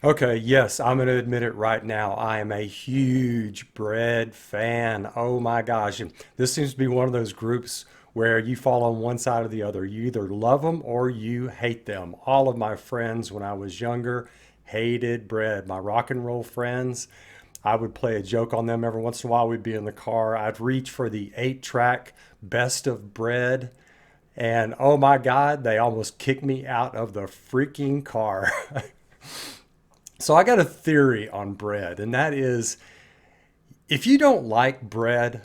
Okay, yes, I'm going to admit it right now. I am a huge Bread fan. Oh my gosh. And this seems to be one of those groups where you fall on one side or the other. You either love them or you hate them. All of my friends when I was younger hated Bread. My rock and roll friends, I would play a joke on them every once in a while. We'd be in the car. I'd reach for the 8-track best of Bread. And oh my God, they almost kicked me out of the freaking car. So I got a theory on Bread, and that is if you don't like Bread,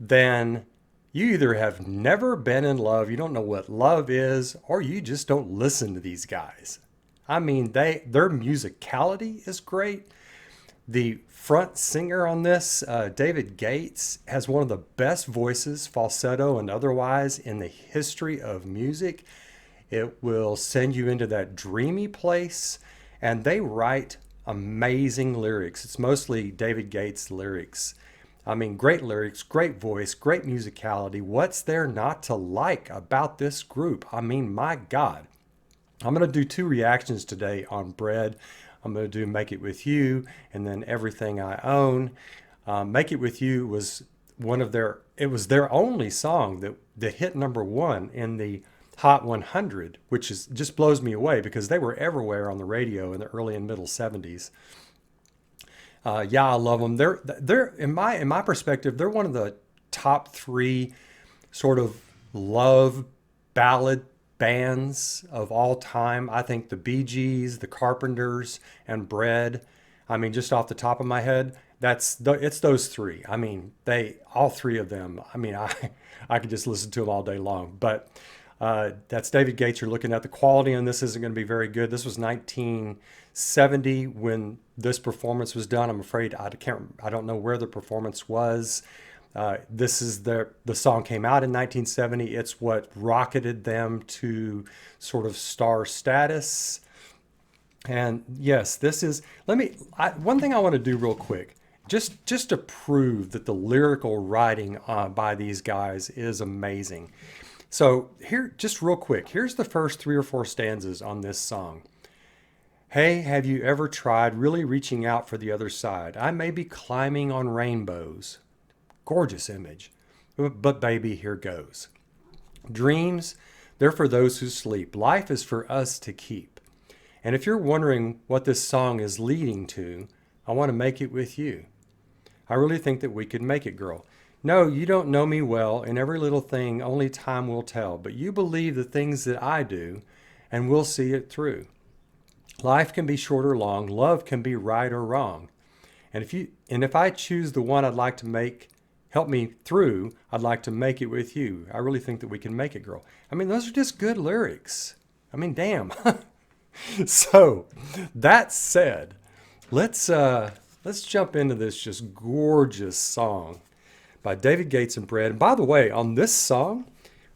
then you either have never been in love, you don't know what love is, or you just don't listen to these guys. I mean, their musicality is great. The front singer on this, David Gates, has one of the best voices, falsetto and otherwise, in the history of music. It will send you into that dreamy place, and they write amazing lyrics. It's mostly David Gates lyrics. I mean, great lyrics, great voice, great musicality. What's there not to like about this group? I mean, my God. I'm going to do two reactions today on Bread. I'm going to do Make It With You and then Everything I Own. Make It With You was it was their only song that hit number one in the Hot 100, which is just blows me away because they were everywhere on the radio in the early and middle 70s. Yeah, I love them. They're in my perspective, they're one of the top three sort of love ballad bands of all time. I think the Bee Gees, the Carpenters, and Bread. I mean, just off the top of my head, it's those three. I mean, they all three of them. I mean, I could just listen to them all day long. But that's David Gates. You're looking at the quality on this isn't going to be very good. This was 1970 when this performance was done. I'm afraid I don't know where the performance was. This is the song came out in 1970. It's what rocketed them to sort of star status. And yes, this is. One thing I want to do real quick, just to prove that the lyrical writing by these guys is amazing. So here, just real quick, here's the first three or four stanzas on this song. Hey, have you ever tried really reaching out for the other side? I may be climbing on rainbows. Gorgeous image. But baby, here goes. Dreams, they're for those who sleep. Life is for us to keep. And if you're wondering what this song is leading to, I want to make it with you. I really think that we could make it, girl. No, you don't know me well, and every little thing only time will tell. But you believe the things that I do, and we'll see it through. Life can be short or long. Love can be right or wrong. And if I choose the one I'd like to help me through, I'd like to make it with you. I really think that we can make it, girl. I mean, those are just good lyrics. I mean, damn. So, that said, let's jump into this just gorgeous song by David Gates and Bread. And by the way, on this song,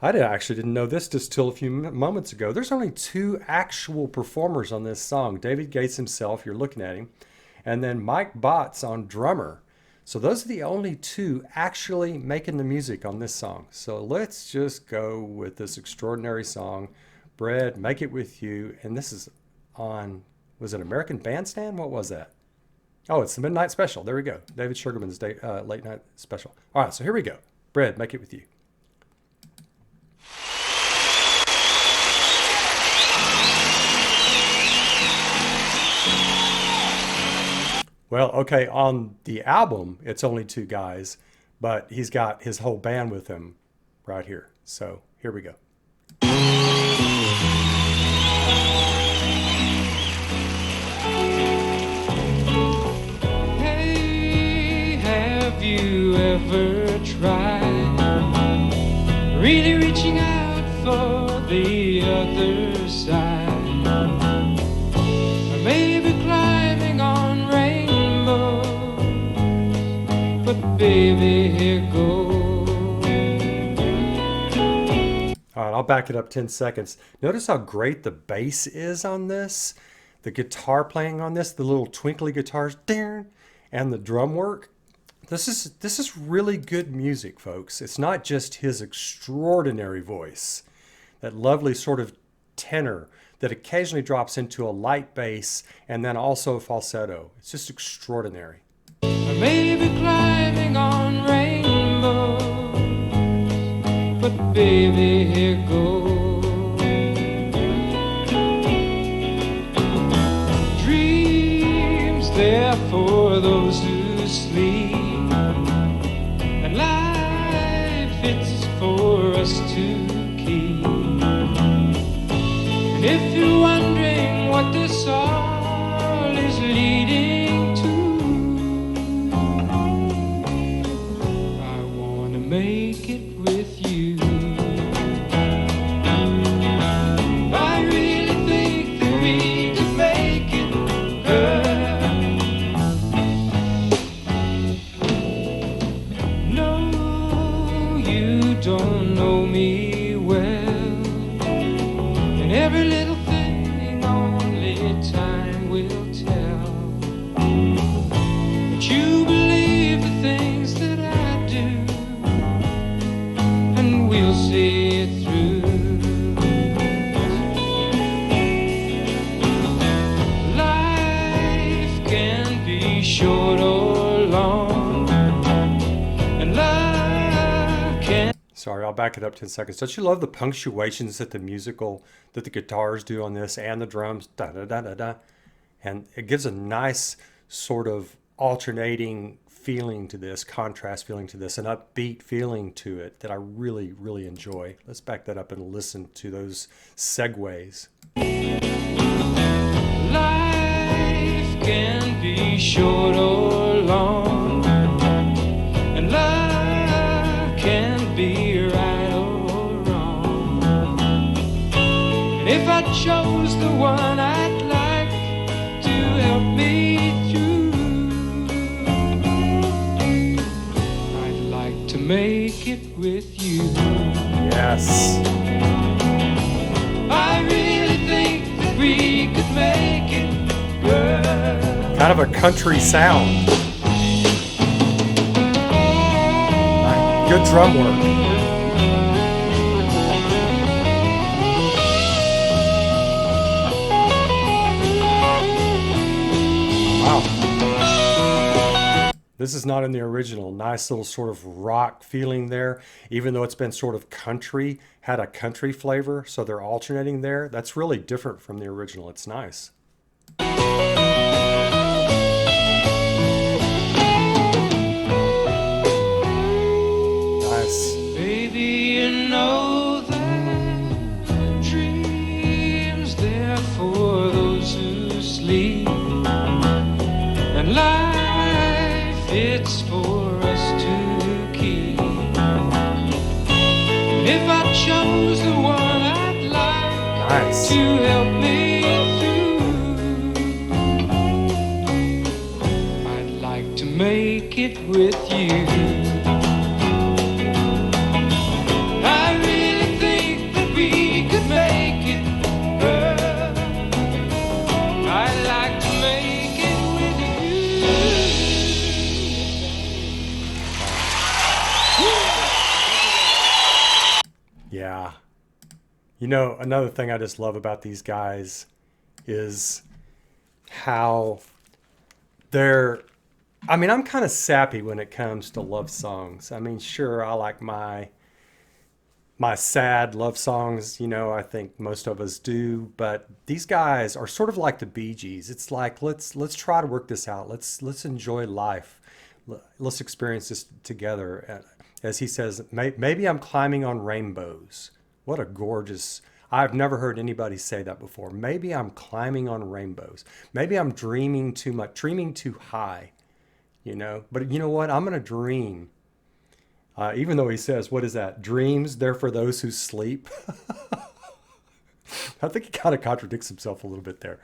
actually didn't know this just till a few moments ago. There's only two actual performers on this song. David Gates himself, you're looking at him, and then Mike Botts on drummer. So those are the only two actually making the music on this song. So let's just go with this extraordinary song, Bread, Make It With You. And this is on, was it American Bandstand? What was that? Oh, it's the Midnight Special. There we go. David Sugarman's late night special. All right, so here we go. Bread, Make It With You. Well, okay, on the album, it's only two guys, but he's got his whole band with him right here. So here we go. Hey, have you ever tried really reaching out for the other side? Or maybe climbing on rainbows, but baby, here goes. All right, I'll back it up 10 seconds. Notice how great the bass is on this, the guitar playing on this, the little twinkly guitars, and the drum work. This is really good music, folks. It's not just his extraordinary voice, that lovely sort of tenor that occasionally drops into a light bass and then also falsetto. It's just extraordinary. I may be climbing on rainbows, but baby, here goes. Dreams there for those who sleep, and life it's for us to keep. And if you're wondering what this all is leading to, I wanna make it with you. I really think that we could make it, girl. No, you don't know me well, and every little thing only time will tell. But you believe the things that I do, and we'll see it through. Life can be short or long, and love can. Sorry, I'll back it up 10 seconds. Don't you love the punctuations that the guitars do on this and the drums? Da da da da da. And it gives a nice sort of alternating feeling to this, contrast feeling to this, an upbeat feeling to it that I really, really enjoy. Let's back that up and listen to those segues. Life can be short or long, and love can be right or wrong. And if I chose the one I'd like to help me through, I'd like to make it with you. Yes. I really think that we could make it, girl. Kind of a country sound. Good drum work. Wow. This is not in the original. Nice little sort of rock feeling there, even though it's been sort of country, had a country flavor, so they're alternating there. That's really different from the original. It's nice. Nice. Baby, you know that dreams they're for those who sleep, and life it's for us to keep. And if I chose the one I'd like Nice. to help me through, I'd like to make it with you. I really think that we could make it, girl. I'd like to make it with you. Yeah. You know, another thing I just love about these guys is how I mean, I'm kind of sappy when it comes to love songs. I mean, sure, I like my sad love songs, you know, I think most of us do, but these guys are sort of like the Bee Gees. It's like let's try to work this out. Let's enjoy life. Let's experience this together. As he says, maybe I'm climbing on rainbows. What a gorgeous, I've never heard anybody say that before. Maybe I'm climbing on rainbows. Maybe I'm dreaming too much, dreaming too high, you know. But you know what? I'm going to dream. Even though he says, what is that? Dreams, they're for those who sleep. I think he kind of contradicts himself a little bit there.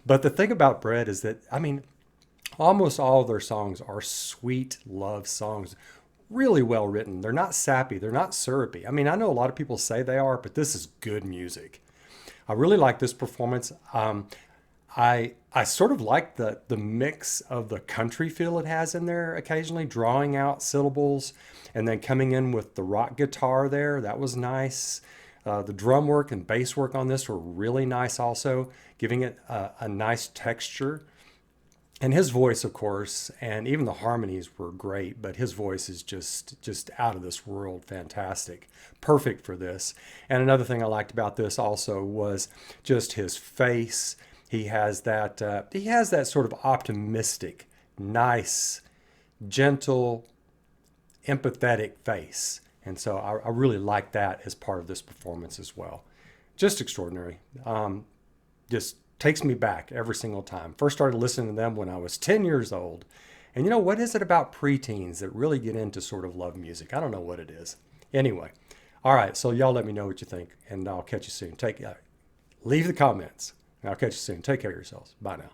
But the thing about Bread is that, I mean, almost all of their songs are sweet love songs. Really well written. They're not sappy. They're not syrupy. I mean, I know a lot of people say they are, but this is good music. I really like this performance. I sort of like the mix of the country feel it has in there occasionally, drawing out syllables and then coming in with the rock guitar there. That was nice. The drum work and bass work on this were really nice also, giving it a nice texture. And his voice, of course, and even the harmonies were great, but his voice is just out of this world, fantastic, perfect for this. And another thing I liked about this also was just his face. He has that sort of optimistic, nice, gentle, empathetic face. And so I really like that as part of this performance as well. Just extraordinary. Just takes me back every single time. First started listening to them when I was 10 years old. And you know, what is it about preteens that really get into sort of love music? I don't know what it is. Anyway, all right, so y'all let me know what you think, and I'll catch you soon. Leave the comments, and I'll catch you soon. Take care of yourselves. Bye now.